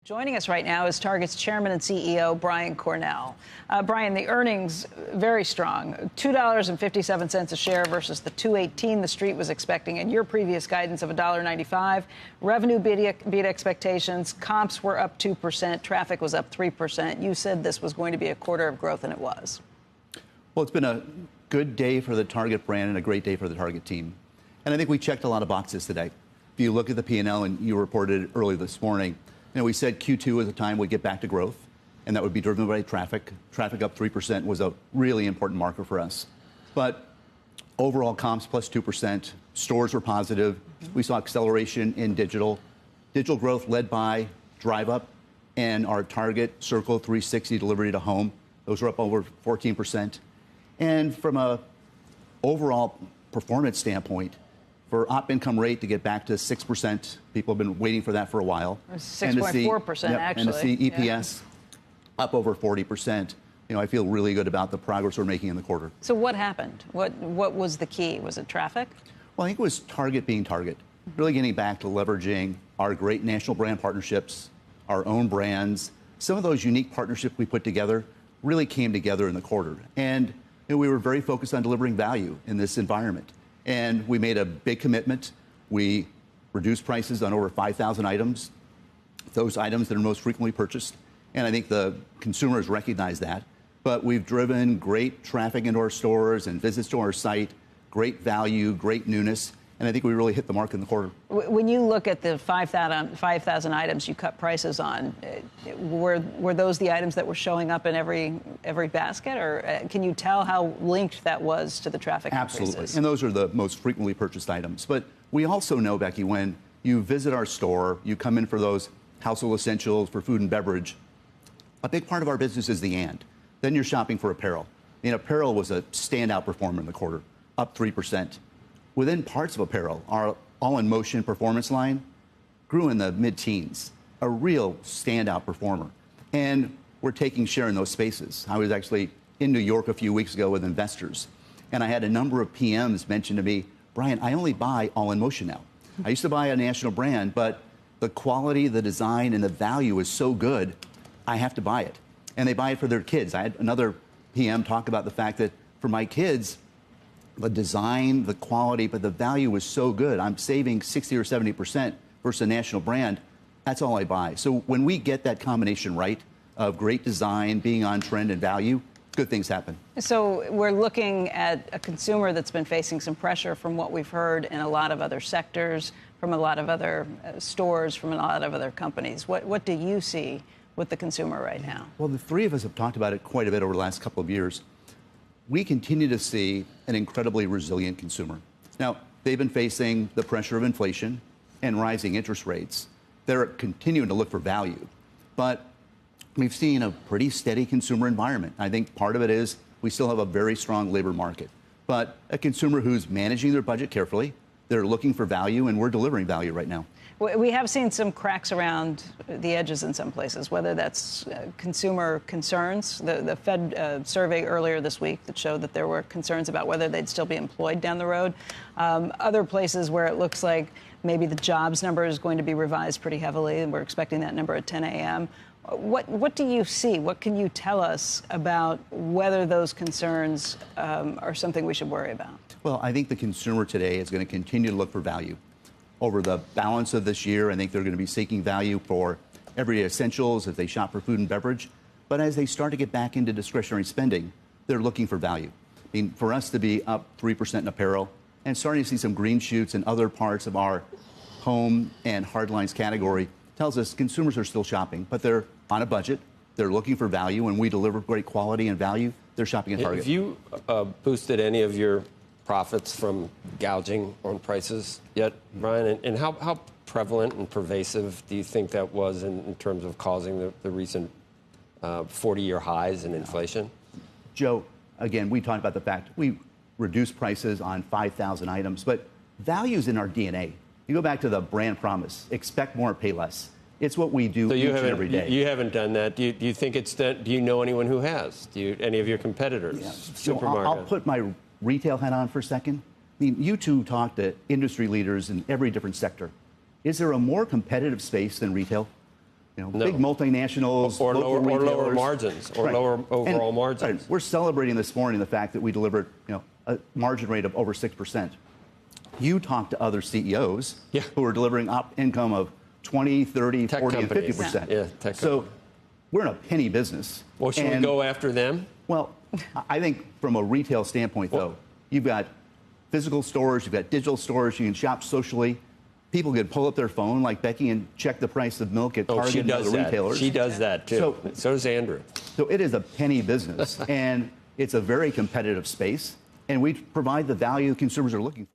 Joining us right now is Target's chairman and CEO, Brian Cornell. Brian, the earnings very strong, $2.57 a share versus the $2.18 the street was expecting, and your previous guidance of $1.95. Revenue beat expectations. Comps were up 2%. Traffic was up 3%. You said this was going to be a quarter of growth, and it was. Well, it's been a good day for the Target brand and a great day for the Target team. And I think we checked a lot of boxes today. If you look at the P&L, and you reported early this morning, we said Q2 was the time we'd get back to growth, and that would be driven by traffic. Traffic up 3% was a really important marker for us. But overall comps plus 2%. Stores were positive. We saw acceleration in digital. Digital growth led by Drive Up and our Target Circle 360 delivery to home. Those were up over 14%. And from a overall performance standpoint, for op income rate to get back to 6%, people have been waiting for that for a while. 6.4%, actually. And to see EPS up over 40%, I feel really good about the progress we're making in the quarter. So what happened? What was the key? Was it traffic? Well, I think it was Target being Target, really getting back to leveraging our great national brand partnerships, our own brands. Some of those unique partnerships we put together really came together in the quarter. And we were very focused on delivering value in this environment. And we made a big commitment. We reduced prices on over 5,000 items, those items that are most frequently purchased. And I think the consumers recognize that. But we've driven great traffic into our stores and visits to our site, great value, great newness. And I think we really hit the mark in the quarter. When you look at the 5,000 items you cut prices on, were those the items that were showing up in every basket? Or can you tell how linked that was to the traffic Absolutely. increases? And those are the most frequently purchased items. But we also know, Becky, when you visit our store, you come in for those household essentials, for food and beverage, a big part of our business is the and. Then you're shopping for apparel. And apparel was a standout performer in the quarter, up 3%. Within parts of apparel, our all-in-motion performance line grew in the mid-teens, a real standout performer. And we're taking share in those spaces. I was actually in New York a few weeks ago with investors, and I had a number of PMs mention to me, Brian, I only buy all-in-motion now. I used to buy a national brand, but the quality, the design, and the value is so good, I have to buy it. And they buy it for their kids. I had another PM talk about the fact that for my kids, the design, the quality, but the value was so good. I'm saving 60 or 70% versus a national brand. That's all I buy. So when we get that combination right of great design, being on trend, and value, good things happen. So we're looking at a consumer that's been facing some pressure from what we've heard in a lot of other sectors, from a lot of other stores, from a lot of other companies. What do you see with the consumer right now? Well, the three of us have talked about it quite a bit over the last couple of years. We continue to see an incredibly resilient consumer. Now, they've been facing the pressure of inflation and rising interest rates. They're continuing to look for value. But we've seen a pretty steady consumer environment. I think part of it is we still have a very strong labor market. But a consumer who's managing their budget carefully, they're looking for value, and we're delivering value right now. We have seen some cracks around the edges in some places, whether that's consumer concerns. The Fed survey earlier this week that showed that there were concerns about whether they'd still be employed down the road. Other places where it looks like maybe the jobs number is going to be revised pretty heavily, and we're expecting that number at 10 a.m. What do you see? What can you tell us about whether those concerns are something we should worry about? Well, I think the consumer today is going to continue to look for value. Over the balance of this year, I think they're going to be seeking value for everyday essentials as they shop for food and beverage. But as they start to get back into discretionary spending, they're looking for value. I mean, for us to be up 3% in apparel and starting to see some green shoots in other parts of our home and hardlines category tells us consumers are still shopping, but they're on a budget. They're looking for value. When we deliver great quality and value, they're shopping at Target. Have you boosted any of your profits from gouging on prices yet, Brian? And how prevalent and pervasive do you think that was in terms of causing the recent 40-year highs in inflation? Joe, again, we talked about the fact we reduced prices on 5,000 items, but value's in our DNA. You go back to the brand promise, expect more, pay less. It's what we do each and every day. You haven't done that. Do you think it's that? Do you know anyone who has? Any of your competitors? Yeah. So I'll put my retail hat on for a second. I mean, you two talk to industry leaders in every different sector. Is there a more competitive space than retail? big multinationals, or local lower retailers. margins, or Right. lower overall And, margins. right, we're celebrating this morning the fact that we delivered a margin rate of over 6%. You talk to other CEOs who are delivering op income of 20, 30, Tech 40, companies. and 50%. Yeah, tech so companies. we're in a penny business. Well, should we go after them? Well, I think from a retail standpoint, though, you've got physical stores, you've got digital stores, you can shop socially. People can pull up their phone like Becky and check the price of milk at Target and other retailers. She does that, too. So does Andrew. So it is a penny business, and it's a very competitive space, and we provide the value consumers are looking for.